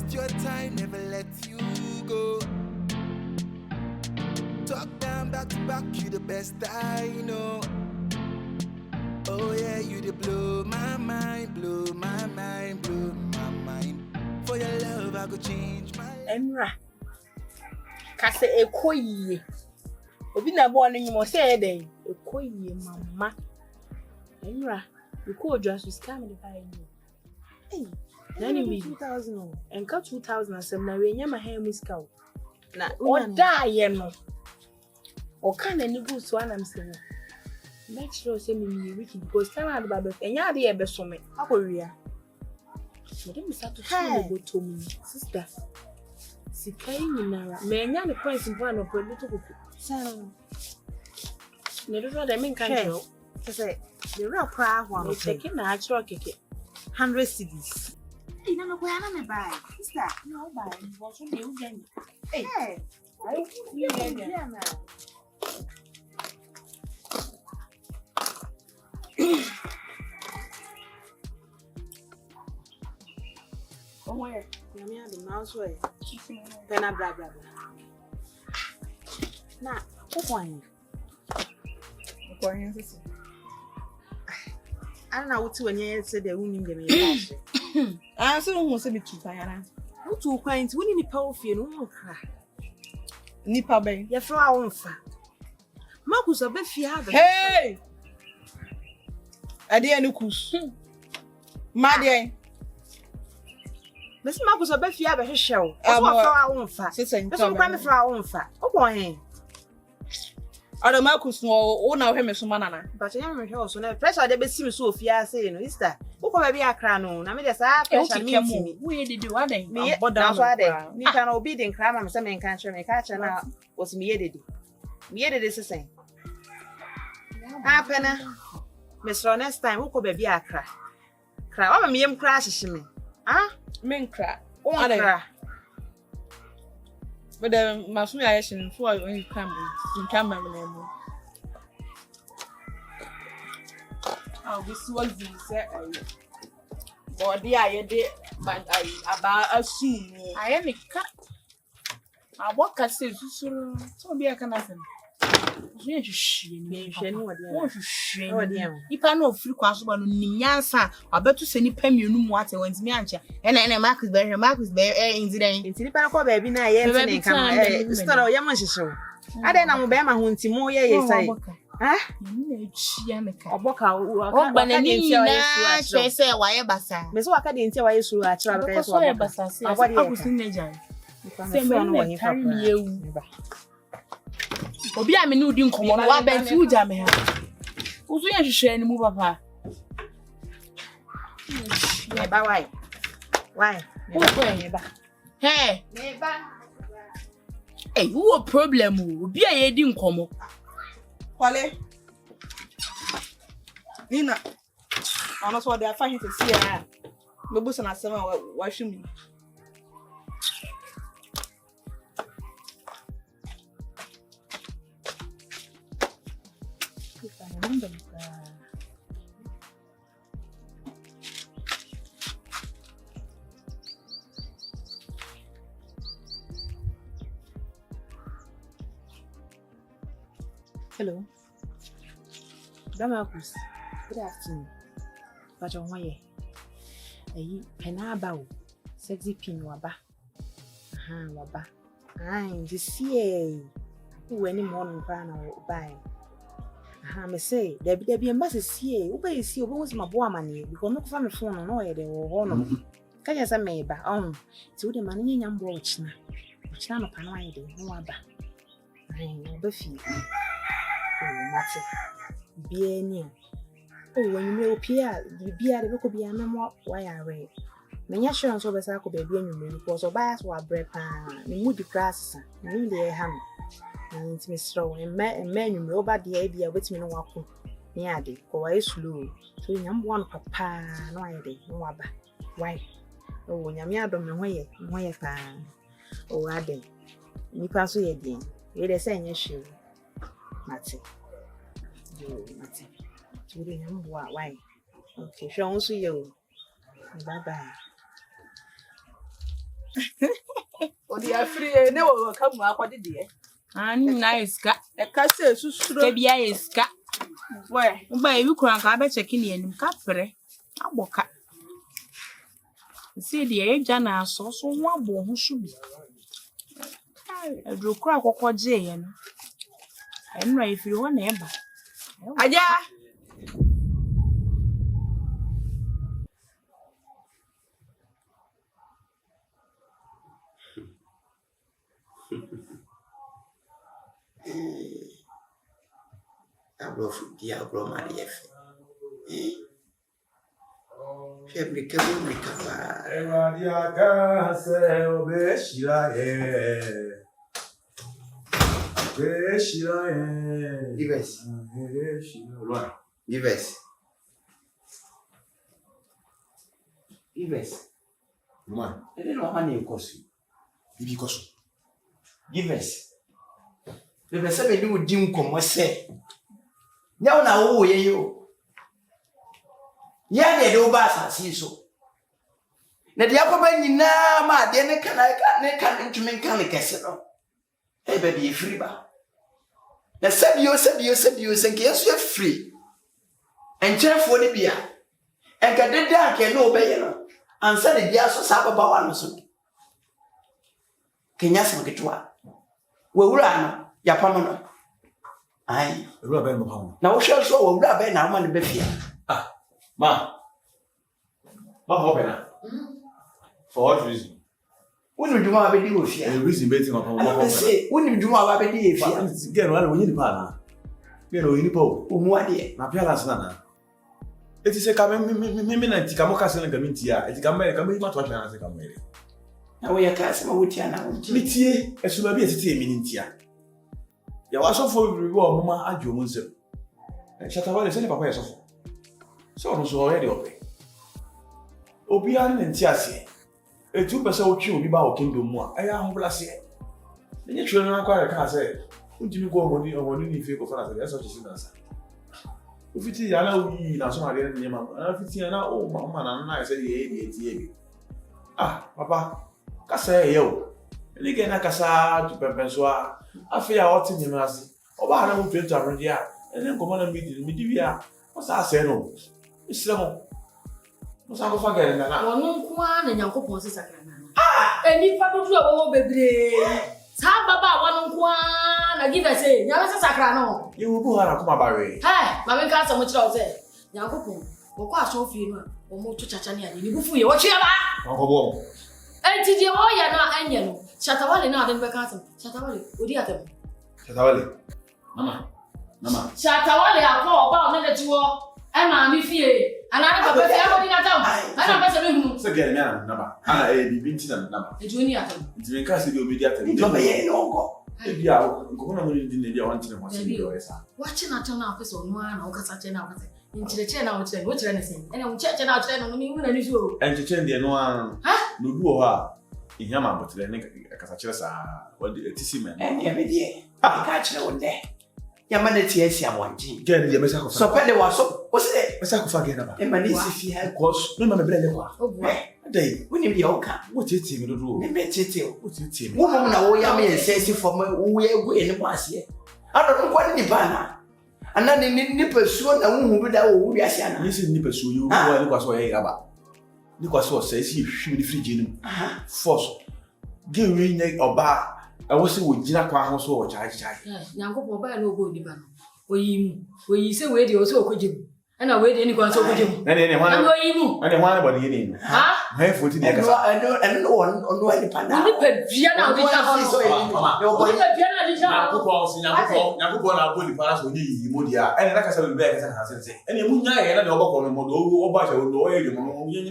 waste your time, never let you go. Talk down back to back, you the best I know. Oh yeah, you the blow my mind, blow my mind, blow my mind. For your love, I could change my life. Emra. Kase ekoyi. Obi na bo anu nyimo say den. Ekoyi mama. Emra, you could just scam me the buy you. Hey, nani be 2000 and cut 2007 na we nya ma hair musical. Na o da ye no. O kan ani go so anam say. Make sure say me wicked because time I do ba enya de e be so me. Akoria. Me dem start to go to me, sister. Sikai minara. Me enya the points in one of the little cook. So, ne do that mean can say the real cry one check in natural keke 100 cedis. Hey, no go na me buy. Sister, no buy. But so you get. Hey. I you get there na. Oh, where? You have the mouse way. Pena blah blah blah. Nah, who I don't know what to when said the woman the I also want to be too tired. What to quaint winning the power of your own cry. Nipper bay, your flower on fat. Marcus, a bit fiat. Hey! I dear Lucas. My dear. Miss Marcus, a bit fiat a show. I want our own fat. It's a crime for our own fat. Oh, boy. Other Marcus no now him is manana. But I am also no pressure they be see so fear saying, is that? Who come be a crown? Na me dey say pressure me. We dey do what dey? Me that's why dey. Me can obedient crime am say me can share me catch na was me yedede. Me yedede say. Pena. Mr. Next time who come be a cry. Cry. O me yem crash shi me. Ah? Me cry. O cry. But the masu ya yeshin for when you come in camera name. Oh, this was the say body I did but I about assume I am a cat. I walk as so be a canafin. You no free kwasba no nyansa abeto seni pamienu mu ate wantimi anche ene Marcus be incident intini pa ko ba bi na ye ntine kan store ya manhyehyeo ade na mo be ma ho ntimo ye sai ha na chia meka oboka ogba na ni na che se wa ye basa me so waka de ntia wa ye suru a kira be so basa se agusin nejan se me no wa hifa pa Obi a me no di nkomo no wa ben ti uja me ha. Uzu ya hwehwe ni mu papa. Me ba why? Why? Me ba. Hey, me ba. Hey, who problem o? Obi a ye di nkomo. Kwale. Nina. Ono so dey afa hin to see ya. Me bu sana asema wa hwemi. Hello. Marcus. Good afternoon. But on way. Pena bao. Sexy pin waba. Waba. This year. Who any morning plan or buy. Me say, there be embassy see. Who be see? Who was my boy money? Because no family phone no there or no. Can you say me ba? So the money nyam watch na. Watch na no panwa ide no aba. No be feel. Mate. Bieni. When you appear, you be at the be a memo why I read. Many assurance over Sako baby and you because of bias or bread pan, the moody grass, and the ham. And Miss Straw and men over the idea with me no walk. Near the go I slow. So you one papa, no idea, no wabba. Why? Oh, when you don't know where pan. Oh, I did. You pass away again. It is saying yes, you. Matty. You, Matty. You didn't know why. Okay, show you. Bye bye. Odi afiri ne wo ka mu akwade de. Ani nice ka. E ka se susuro. Ke bia iska. Boy. Mba ebi kura nka be check ni anim ka pere. Aboka. Si de e gya na aso so ho abo ho so bi. Edro kura kokkoje ye no. Enra ifiri ho na eba. Aja. Abro Marief. Fabrica Brica. Emadia Gase Obeshira. Vives. Vives. Vives. Luma. Ele não há nem coço. Bibi coço. Vives. Vives sabe do dim como você. Não na o yeyo. Ya de do ba asase so. Na de akoba nyina ma de ne kan ntumi kan ne kese no. E ba bi free ba. Na sabio senke yeso e free. Encherefo ne bia. Enka deda ke no obeye no. Ansa de dia so sa baba wa no so. Kenya se maketwa. We wura no ya pam no. Ai, Wura ben mo pam. na wo hwe so we wura be na ma ne be fia. Ah, ma. Ma ho Pena. For what reason? Wonu dwuma ba di wo fia. The reason betting on pam. I say, wonu dwuma ba di e fia. Get no we need pa na. Get no we need po. Omu ade. Na pia last na. Eti se ka me na tika mo ka se na ka mintia. Eti ka me ma to atwa na se ka mo ere. Na wo ya ka se ma wotia na wo. Mitie esuma bi etete emi ntia. Ya wa sofo bi wo mama adwo mu nsem. Shata wale se ne papa ya sofo. So no so already ope. Obi an ntia se. Etu pese o twi obi ba o kingdom mu a. Aya ho blase. Nenye twa na kwa ka se. Untimi ko omoni ni fe ko fa na se. Eso chisi na sa. Ufiti ya na uyi na so ma de ne ma. Na fiti ya na o mama na se ye tie. Ah, papa. Kasa ye o. Ele ge na kasa tu pempenso a. Afia oti nyina ase. Oba na mo 20 abrodia. Ele nkomo na midi bia. O sa ase no. Isira mo. Mo sa ko fa gere na. Wono nko a na Nyankopon se sakra na. Eni fa dodo a wo bebre. Sa baba wono nko a na give say, nya se sakra no. Ye wo bu hara kuma bare. Ma men ka sa mo kira o se. Nyankopon, wo kwa so fi no a, wo mo to chacha ne ade. Ni bufu ye wo twe ba. Ko bo. Enti je wo ya na anya no. Shatawale na aden be ka sam. Shatawale, odi atem. Shatawale. Mama. Shatawale akọ oba o na letuo. E ma mi fie. Ana na baba fie abodi na tam. Ana be se be hunu. Se gere me na naba. Ana bibi nti na naba. Eju ni atem. Nti me ka se bi obi di atem. Nti ba ye no go. Ebi a nko na mo ndi na bi a wanti na mo se bi o esa. Wa chi na tam na afese onu a na o kasa che na o kasa. Nchire na o chire ne sen. Ene o che na o chire no mi hu na ni so. Encheche ndi no a. No du o ha. Ihia ma botle ne kasa chire sa. What etisi men. E be die. Ka chire wonde. Ya ma na tie sia wonji. Gere ye mesa ko fa. So pele wa so. O se mesa ko fa gere na ba. e ma ni si fi ha. Cause me ma me brele kwa. O bua. Dai. Woni bi o ka. Wo tete mi do do. Me me tete o. Wo tete mi. Wo mo na wo ya me sense for wo ye gu eni mo ase. Ado ko ni ba na. Ana ni pesuo na wo hu bi da wo wi ase ana. Ni se ni pesuo yo wo ni kwa so ye aba. Ni kwa so se si hwi ni friji ni. Force. Ge wi nye oba. Awo se wo gina kwa ho so wo charge. Nyankopon ba na ogo ni ba no. Oyi se we de o se okoje mu. Ana we de ni kwa so okoje mu. Ne Ana oyi mu. Ane hwan body ye ni. Ha? He foti de kasa. Eno ono ani panda. Ni pe bia na odi ja ho. Mama. Ni pe bia na odi ja ho. Nyankopon na body para so yi mo dia. Ene na kasa be kasa kasa se. Ene mu nya ye na de oboko no mo do oba sha do o ye mo mo ye ni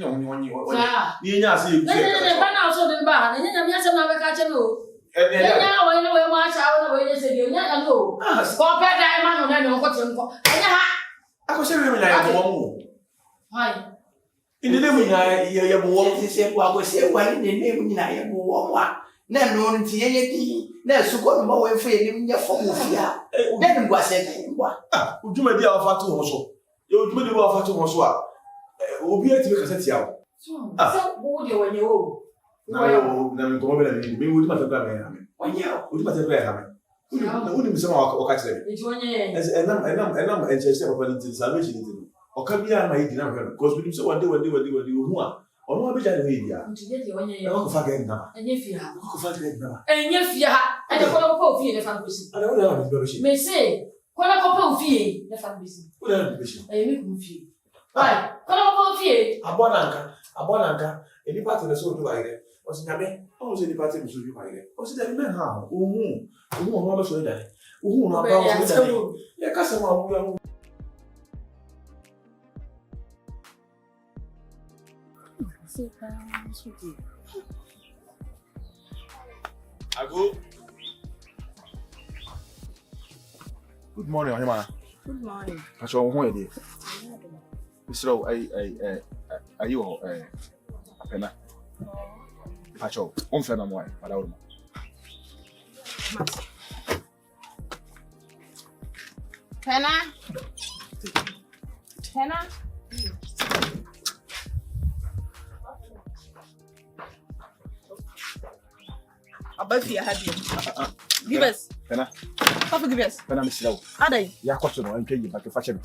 nya ase ye. Ne ba na so de ba. Ne nya mi asem na be ka che no. Nya wo ni we mo acha wo na we ye se de nya na no. Ko pe dai ma no na no ko tem ko. Nya ha. Akose we nya ye mo mo. Hai. Inde ne mu nya ye mo wo. Se kwa ko se wa ni ne mu nya ye mo wo mo a. Na no nti ye di. Na su ko no mo we fu ye ni nya fo mo fia. Na ni gwa se kan gwa. Ah, ujuma di a fa to ho so. Ye ujuma di wa fa to ho so a. Obi ati be kasa tia wo. So, wo de wo nye wo. No, no, come over there. Me would not have been. Oh, yeah, would not have been. Wouldn't some of catch them. As and I'm just about the salvation. Or come here, my dinner, because we so one day, who are. Or no, I bet I know you. Don't forget now. And if you have, and if you have, I don't know if you have a I don't know if you may say, what a couple of fee, the family. What a mission. I make fee. Why, what a fee? A bonanka, any part of the soul to either. Was Nabe, I was in the party to you either. Was it a man how? Who was that? Who not about your customer? Good morning, Ohima. Good morning. I saw one day. So are you Pena? Pacho, unfair no more. Pena. About your head. Give us. Pena. Papa, give us. Pena, Miss Low. Are they? Ya question and pay you back to fashion.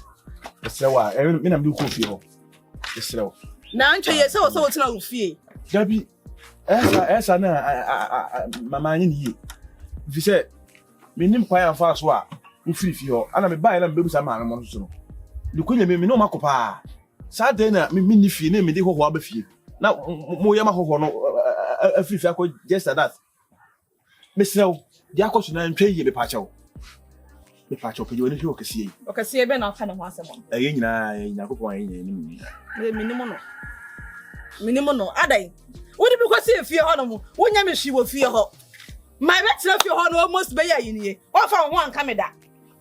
The slower, I mean, I'm doing coffee. The slow. Now, I'm trying so it's not fee. Gabby, as I know, my mind in you. If you said, Minim Pine fast wa, who free for you, and I'm buying them babies. I'm a monster. You couldn't make me no macopa. Saturday, me fee, name me the whole Wabby. Now, Moyama Hono, a free faco just at that. Miss Low, the question and pay you the patcho. The patcho for you in the hook, see. Okay, see, Ben, I'll kind of want someone. Again, I Minimum, are they? What if you go see a fear animal? When you she will fear her. My vet left your honor almost by a year. Or from one camera.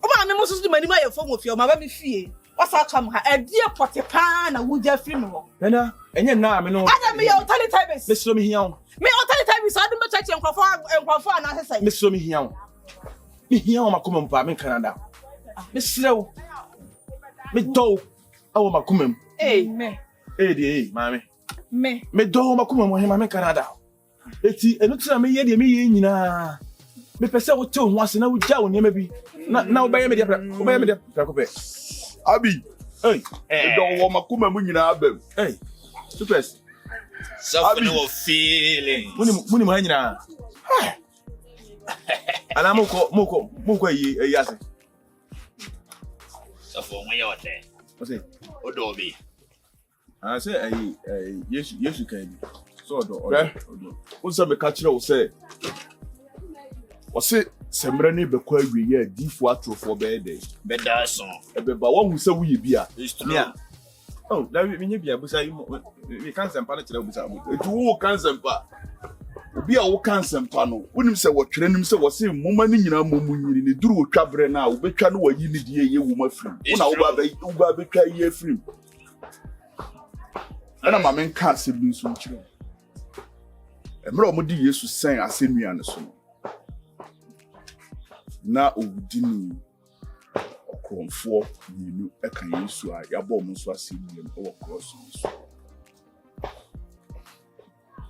Oh, I'm almost to many my phone with your baby fear. What's our come her? A dear potty pan and wood Jeffrey more. Pena, and you're now, I know. I me your tiny time is. Miss me here. Me all tiny time is I don't touch and confirm and I say. Miss me here. Me here, my common farm in Canada. Miss Slow. Me do. Oh, my common. Eh, me. Eh, mammy. Me do, my common when I'm in Canada. Eti, and not me yet, me in. Me person would tell once and I would tell you maybe. Now, by me, obey me, Abi, hey, don't want my common when you know, hey, suppress. Something of feeling. Money, my and I'm Moko, yes. So for when you're there, What's it? Odobi. I say, yes, you can. So, what's up, a catcher will say? What's it? Sembrani Bequa, we deep water for bed day. Better song. But one who say we be a. It's true. Oh, that we may be a bush. We can't send Panel to the two cancer. Be a cancer panel. Wouldn't say what training say was saying, Mumma in a moment in the Drew Cabre now, but can know you need a woman free. Uba be year free. And I'm a man can't say me soon. And Romody used to say, I send me on the son. Now, Udini or for you know, a can use to a bomb was seen or cross.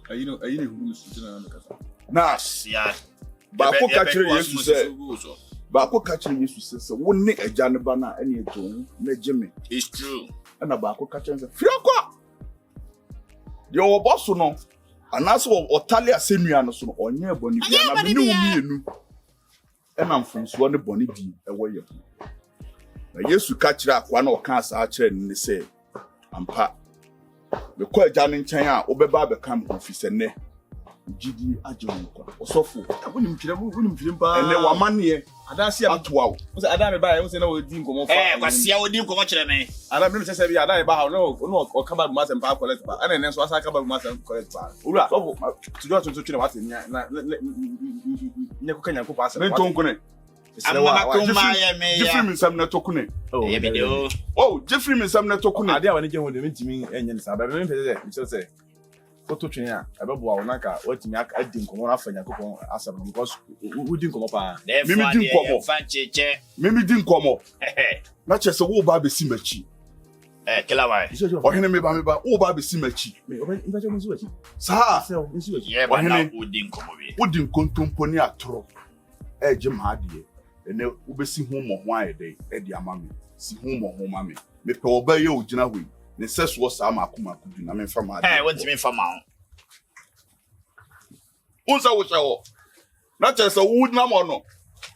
You know who's sitting on the castle. Nas, yeah. Bako catcher used to say, Bako catcher used to say, so one nick a Janabana and a tone, made Jimmy. It's true. And a Bako catcher said, Fioko! Your boss will know. And also, or Talia Semiano or near Bonnie, and me. And I'm from Swan Bonnie D. Away. I used to catch up one or cancer archer and they say, I'm pat. The quite Janning China, Obeba become officer ne. GD Ajon or so full. I wouldn't feel and there were money. I don't see about 12. Was I don't buy? I was in our team. Eh, was see how do you come watch me? And I'm going to say, I die about no, or come back mass and power collect bar. And then I come back mass and collect bar. Ura, to go to what in Yakukan pass. Then don't go. Jeffrey means I'm not talking. Oh, Jeffrey means I'm not talking. I didn't get with the meeting and I say. Photo training, I don't want to what me I didn't come on after Yakupon as because we didn't come up. Maybe didn't come up. Not just a whole baby simbachi. Killer why? Ohene me ba wo ba be si machi. Me oba je mo si machi. Sa se o si machi. Yeah, but now Udin come away. Udin kontompo ni atoro. Je ma ade. Ene wo be si hu mo ho ayede e di ama me. Si hu mo ho ma me. Me pe oba ye o gina hoi. Ne seso sa ma akoma kudu na me fa ma ade. Want me for ma. Unsa wo shawo. Na chese wo na mo no.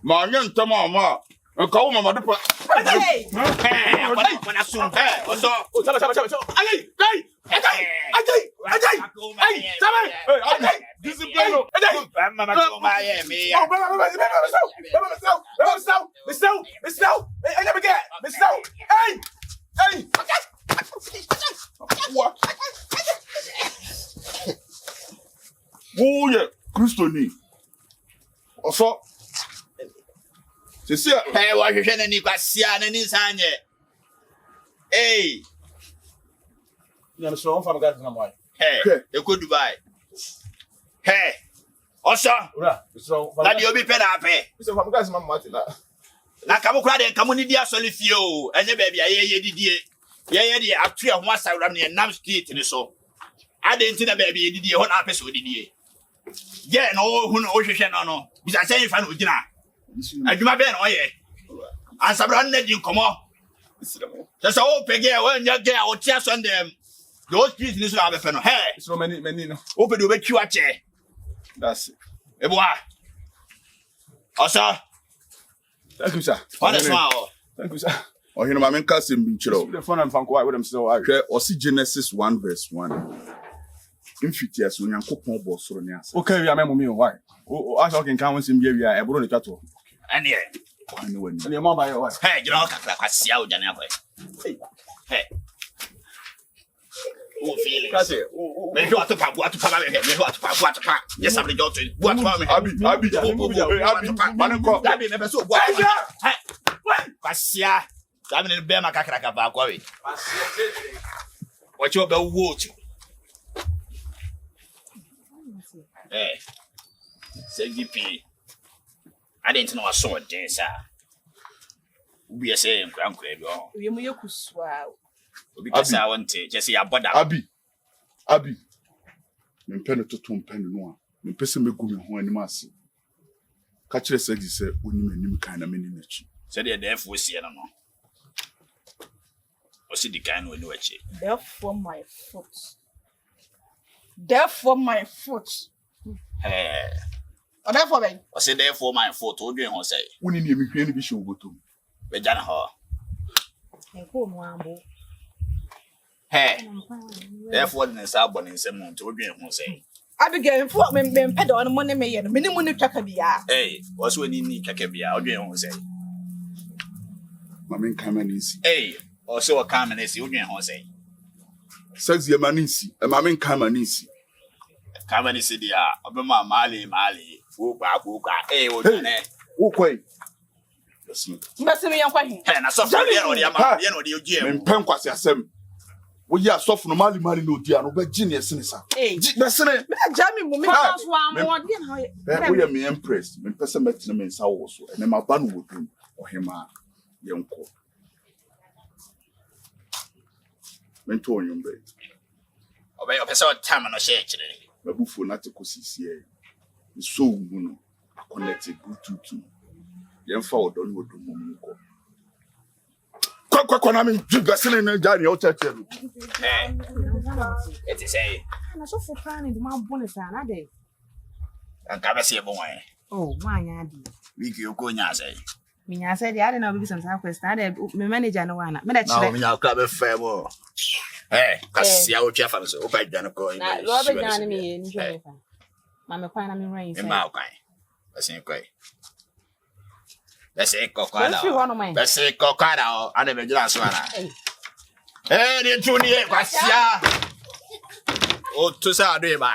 Ma anya ntama ma. Nka wo mama de pa. Hey! When I soon also. Ajay! Discipline. Mama to my me. What? Oh yeah, Christoni. Also, c'est Hey, what you shouldn't need Basia and his hand. Hey, you understand from guys in my hey, you could Dubai. Hey, also, so that you'll be Pena pay. so from guys in my Na kamu kwa de kamu ni dia solifio enye baby aye didie ye atu e ho asawra ne nam street ni so ade nti na baby didie ho na apese odidie ye no hu no hwehwe no bisa sen fa no gina adwuma be no ye asabra na di nkomo so o pege e wa nya ge a o tia so ndem the street ni so abefe no hey so many no o pe do be twa che that's it eboa osa. Thank you, sir. What is now? Thank you, sir. Oh, you know, my main cousin Binchiro. The phone and fan quiet with them so I see Genesis 1:1. In 50 years, when you cook boss or near. Okay, we are me why. Oh, I can count him here. I brought it at all. And yeah, I know when your mom by your wife. hey, you know, I see how Daniel. Hey, oh, feeling. That's it. Maybe what to pop, yes, I'm the daughter. What Abi, never so. Kasia, I'm in the Bema Kakraka Bakwawi. What you about water? Hey, say GP. I didn't know I saw it, sir. We are saying, Uncle, You kuswa. because I want to just see a body. Abi. Me pen to pen no. Me pese me gu me ho anim ase. Ka kire sexy say onim anim kan na me ni nachi. Said the therefore see no. O see the kind we no achi. Therefore my foot. Eh. O therefore me. O say therefore my foot o dwen ho say. Woni ni me hwe ni bi hwe obotom. Be jana ho. Eko no ambo. Hey. Therefore the say abon nsem no to dwen ho say. Abigail for me ped on money me yen. Me ni money twaka bia. Hey, what's when ni keke bia o dwen ho say. Ma men kan manisi. Hey, o say o kan manisi o dwen ho say. Sexy manisi. E ma men kan manisi. Kan manisi dia, obema mali. Wo gba. Hey, o dwen Wo kwai. Listen. Mbese me yankwa hin. Hey, na so for there o dia ma, there no dey ogie. Men pen kwase asem. Wo ya soft no mali no dia no be genius ni sa. Hey. Listen. Me jami mu me so am won dey na. We are me impressed. Men pese metina men sa wo so. E ma ba no wodum. Ohema yenko. Men to onyumbe. Obey o pese o time no share kire. Babufo na te kosisi e. So wu no. Connected Bluetooth. Yemfa odon wodum mu ko. Kwa na me gasele na jani o tete no. Hey. It is say. Na so for plan in my bonus na dey. Anka be se bon eh. Oh, wanya adi. Wiki o ko nya say. Minya said I don't know be some question. I me manager no wana. Me da Na o chire. nya ka be fair mo. Eh, kasia o twa fa so o ba dwan ko. Na Robert Jan me ni hwe fa. Ma me kwan na me ran Me say. ma kwan. Asin kwai. Bese kokara. Let's see one of mine. Bese kokara o ana be jira so ana. Eh, ni tu ni e kwasia. O to sa do e ba.